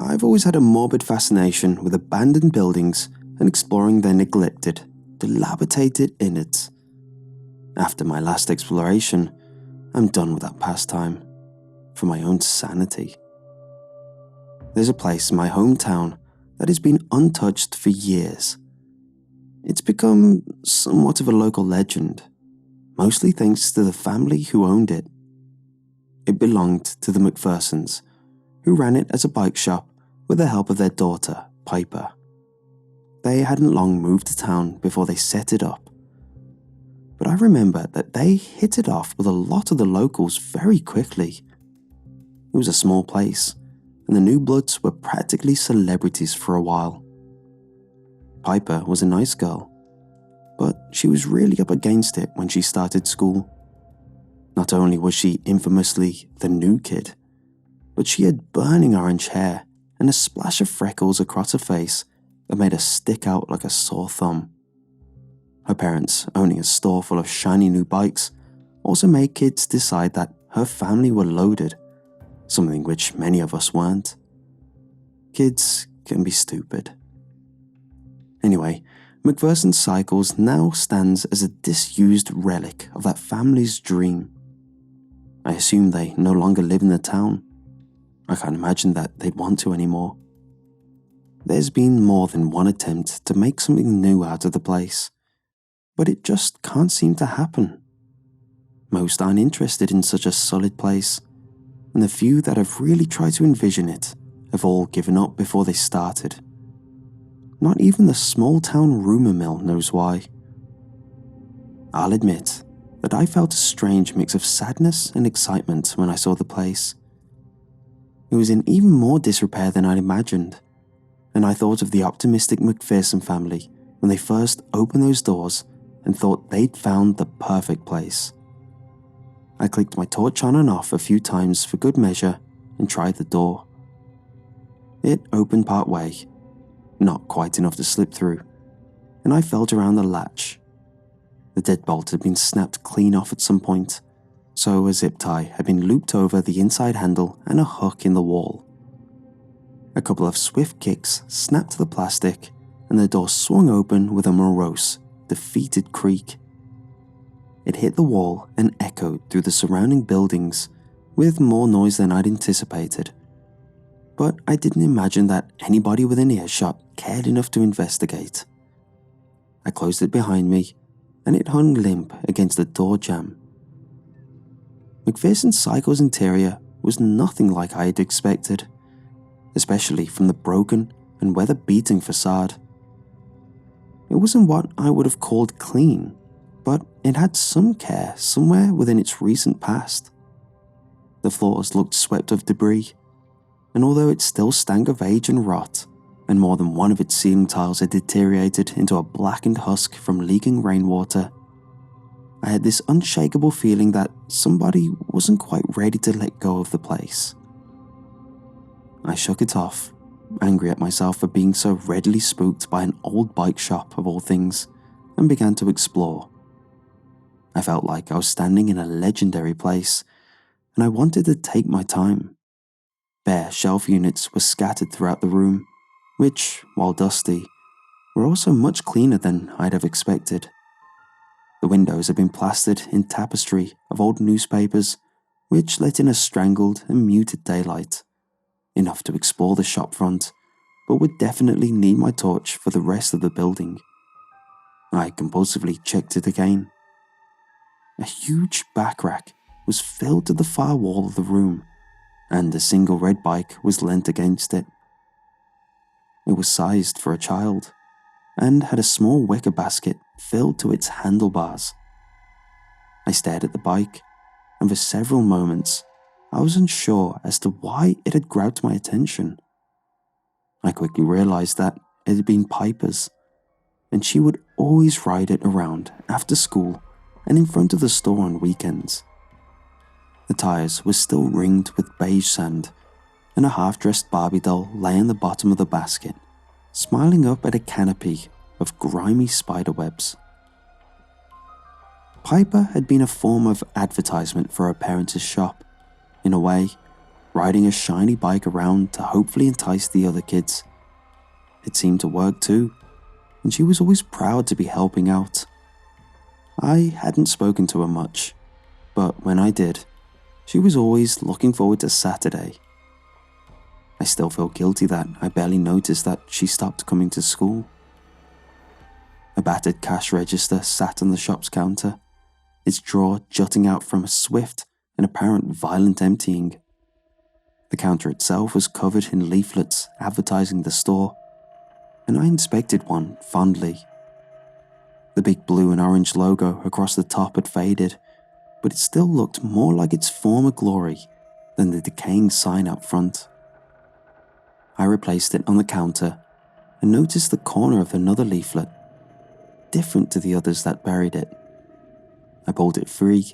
I've always had a morbid fascination with abandoned buildings and exploring their neglected, dilapidated innards. After my last exploration, I'm done with that pastime, for my own sanity. There's a place in my hometown that has been untouched for years. It's become somewhat of a local legend, mostly thanks to the family who owned it. It belonged to the McPhersons, who ran it as a bike shop with the help of their daughter, Piper. They hadn't long moved to town before they set it up. But I remember that they hit it off with a lot of the locals very quickly. It was a small place, and the new bloods were practically celebrities for a while. Piper was a nice girl, but she was really up against it when she started school. Not only was she infamously the new kid, but she had burning orange hair and a splash of freckles across her face that made her stick out like a sore thumb. Her parents, owning a store full of shiny new bikes, also made kids decide that her family were loaded, something which many of us weren't. Kids can be stupid. Anyway, McPherson Cycles now stands as a disused relic of that family's dream. I assume they no longer live in the town. I can't imagine that they'd want to anymore. There's been more than one attempt to make something new out of the place, but it just can't seem to happen. Most aren't interested in such a solid place, and the few that have really tried to envision it have all given up before they started. Not even the small-town rumour mill knows why. I'll admit that I felt a strange mix of sadness and excitement when I saw the place. It was in even more disrepair than I'd imagined, and I thought of the optimistic McPherson family when they first opened those doors and thought they'd found the perfect place. I clicked my torch on and off a few times for good measure and tried the door. It opened part way, not quite enough to slip through, and I felt around the latch. The deadbolt had been snapped clean off at some point, so a zip tie had been looped over the inside handle and a hook in the wall. A couple of swift kicks snapped the plastic, and the door swung open with a morose, defeated creak. It hit the wall and echoed through the surrounding buildings with more noise than I'd anticipated. But I didn't imagine that anybody within earshot cared enough to investigate. I closed it behind me, and it hung limp against the door jamb. McPherson Cycle's interior was nothing like I had expected, especially from the broken and weather-beaten facade. It wasn't what I would have called clean, but it had some care somewhere within its recent past. The floors looked swept of debris, and although it still stank of age and rot, and more than one of its ceiling tiles had deteriorated into a blackened husk from leaking rainwater, I had this unshakable feeling that somebody wasn't quite ready to let go of the place. I shook it off, angry at myself for being so readily spooked by an old bike shop of all things, and began to explore. I felt like I was standing in a legendary place, and I wanted to take my time. Bare shelf units were scattered throughout the room, which, while dusty, were also much cleaner than I'd have expected. The windows had been plastered in tapestry of old newspapers, which let in a strangled and muted daylight, enough to explore the shop front, but would definitely need my torch for the rest of the building. I compulsively checked it again. A huge back rack was filled to the far wall of the room, and a single red bike was leant against it. It was sized for a child, and had a small wicker basket filled to its handlebars. I stared at the bike, and for several moments, I was unsure as to why it had grabbed my attention. I quickly realized that it had been Piper's, and she would always ride it around after school and in front of the store on weekends. The tires were still ringed with beige sand, and a half-dressed Barbie doll lay in the bottom of the basket, smiling up at a canopy of grimy spiderwebs. Piper had been a form of advertisement for her parents' shop, in a way, riding a shiny bike around to hopefully entice the other kids. It seemed to work too, and she was always proud to be helping out. I hadn't spoken to her much, but when I did, she was always looking forward to Saturday. I still feel guilty that I barely noticed that she stopped coming to school. A battered cash register sat on the shop's counter, its drawer jutting out from a swift and apparent violent emptying. The counter itself was covered in leaflets advertising the store, and I inspected one fondly. The big blue and orange logo across the top had faded, but it still looked more like its former glory than the decaying sign up front. I replaced it on the counter and noticed the corner of another leaflet, different to the others that buried it. I pulled it free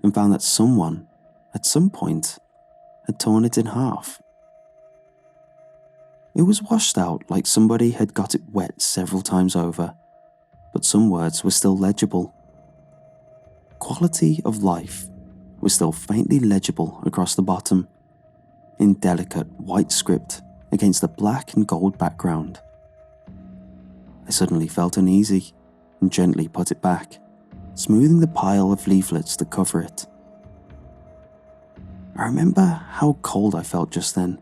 and found that someone, at some point, had torn it in half. It was washed out like somebody had got it wet several times over, but some words were still legible. Quality of life was still faintly legible across the bottom, in delicate white script against the black and gold background. I suddenly felt uneasy and gently put it back, smoothing the pile of leaflets to cover it. I remember how cold I felt just then,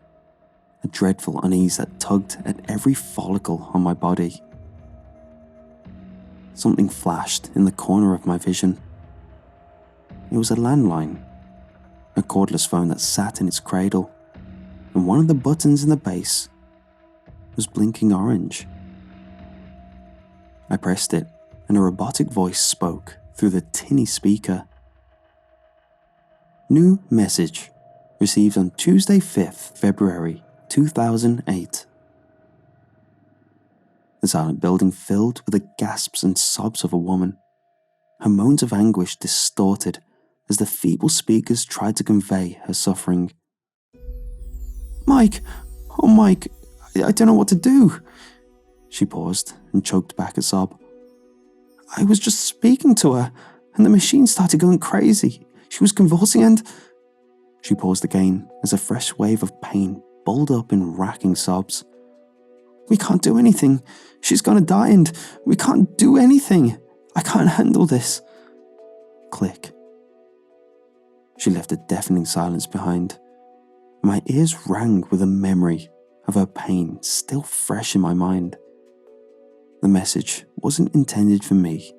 a dreadful unease that tugged at every follicle on my body. Something flashed in the corner of my vision. It was a landline, a cordless phone that sat in its cradle, and one of the buttons in the base was blinking orange. I pressed it, and a robotic voice spoke through the tinny speaker. New message received on Tuesday 5th February 2008. The silent building filled with the gasps and sobs of a woman. Her moans of anguish distorted as the feeble speakers tried to convey her suffering. Mike! Oh, Mike! I don't know what to do! She paused and choked back a sob. I was just speaking to her, and the machine started going crazy. She was convulsing and... She paused again as a fresh wave of pain bubbled up in racking sobs. We can't do anything. She's gonna die and we can't do anything. I can't handle this. Click. She left a deafening silence behind. My ears rang with a memory of her pain still fresh in my mind. The message wasn't intended for me,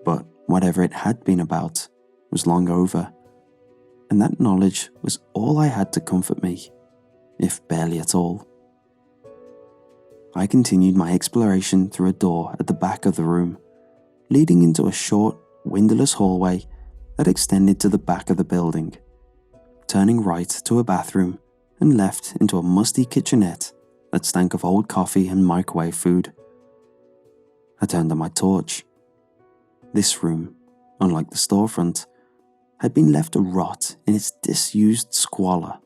but whatever it had been about was long over, and that knowledge was all I had to comfort me, if barely at all. I continued my exploration through a door at the back of the room, leading into a short, windowless hallway that extended to the back of the building, turning right to a bathroom and left into a musty kitchenette that stank of old coffee and microwave food. I turned on my torch. This room, unlike the storefront, had been left to rot in its disused squalor.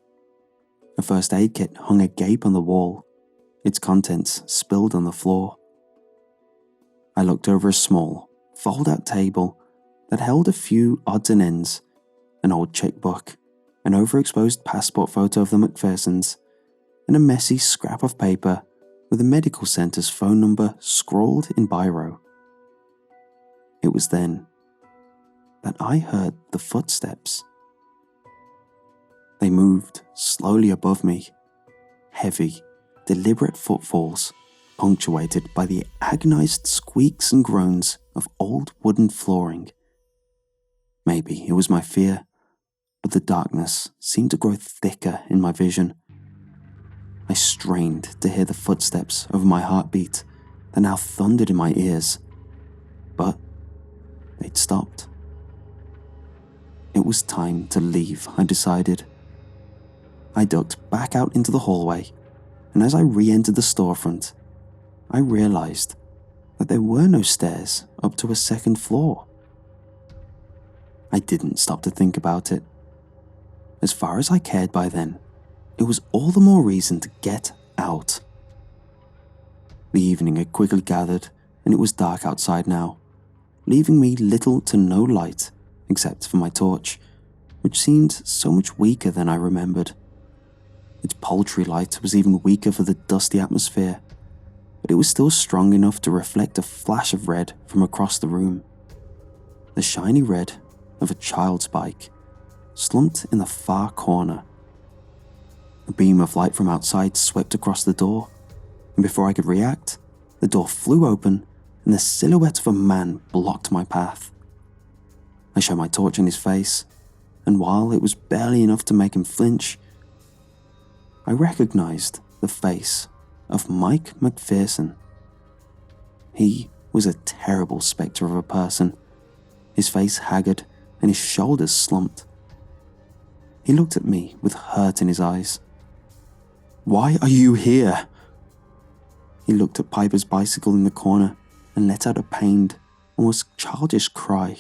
A first aid kit hung agape on the wall, its contents spilled on the floor. I looked over a small, fold-out table that held a few odds and ends, an old checkbook, an overexposed passport photo of the McPhersons, and a messy scrap of paper with the medical center's phone number scrawled in biro. It was then that I heard the footsteps. They moved slowly above me, heavy, deliberate footfalls punctuated by the agonized squeaks and groans of old wooden flooring. Maybe it was my fear, but the darkness seemed to grow thicker in my vision. I strained to hear the footsteps over my heartbeat that now thundered in my ears, but they'd stopped. It was time to leave, I decided. I ducked back out into the hallway, and as I re-entered the storefront, I realized that there were no stairs up to a second floor. I didn't stop to think about it. As far as I cared by then, it was all the more reason to get out. The evening had quickly gathered, and it was dark outside now, leaving me little to no light except for my torch, which seemed so much weaker than I remembered. Its poultry light was even weaker for the dusty atmosphere, but it was still strong enough to reflect a flash of red from across the room. The shiny red of a child's bike, slumped in the far corner. A beam of light from outside swept across the door, and before I could react, the door flew open and the silhouette of a man blocked my path. I shone my torch in his face, and while it was barely enough to make him flinch, I recognized the face of Mike McPherson. He was a terrible spectre of a person, his face haggard and his shoulders slumped. He looked at me with hurt in his eyes. "Why are you here?" He looked at Piper's bicycle in the corner and let out a pained, almost childish cry.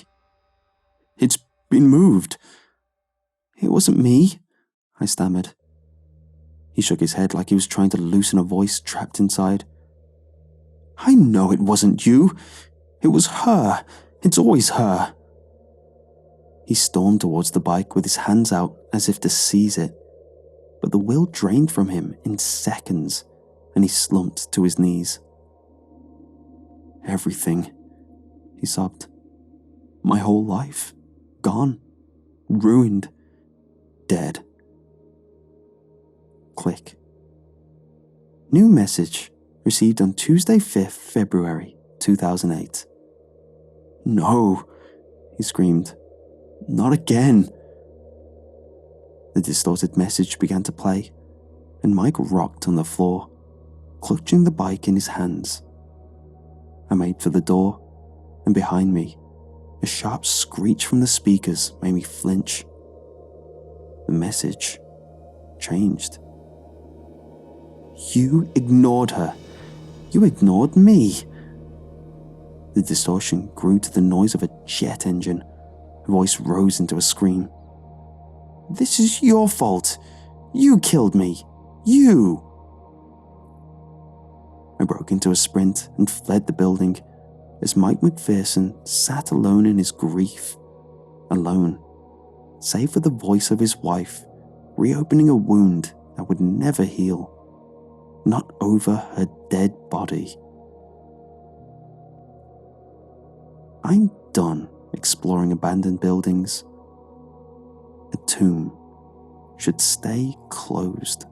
"It's been moved." "It wasn't me," I stammered. He shook his head like he was trying to loosen a voice trapped inside. "I know it wasn't you. It was her. It's always her." He stormed towards the bike with his hands out as if to seize it, but the will drained from him in seconds and he slumped to his knees. "Everything," he sobbed. "My whole life. Gone. Ruined. Dead." Click. New message received on Tuesday 5th February 2008. "No," he screamed. "Not again." The distorted message began to play, and Mike rocked on the floor, clutching the bike in his hands. I made for the door, and behind me, a sharp screech from the speakers made me flinch. The message changed. "You ignored her. You ignored me." The distortion grew to the noise of a jet engine. Her voice rose into a scream. "This is your fault. You killed me. You." I broke into a sprint and fled the building as Mike McPherson sat alone in his grief. Alone, save for the voice of his wife, reopening a wound that would never heal. Not over her dead body. I'm done exploring abandoned buildings. A tomb should stay closed.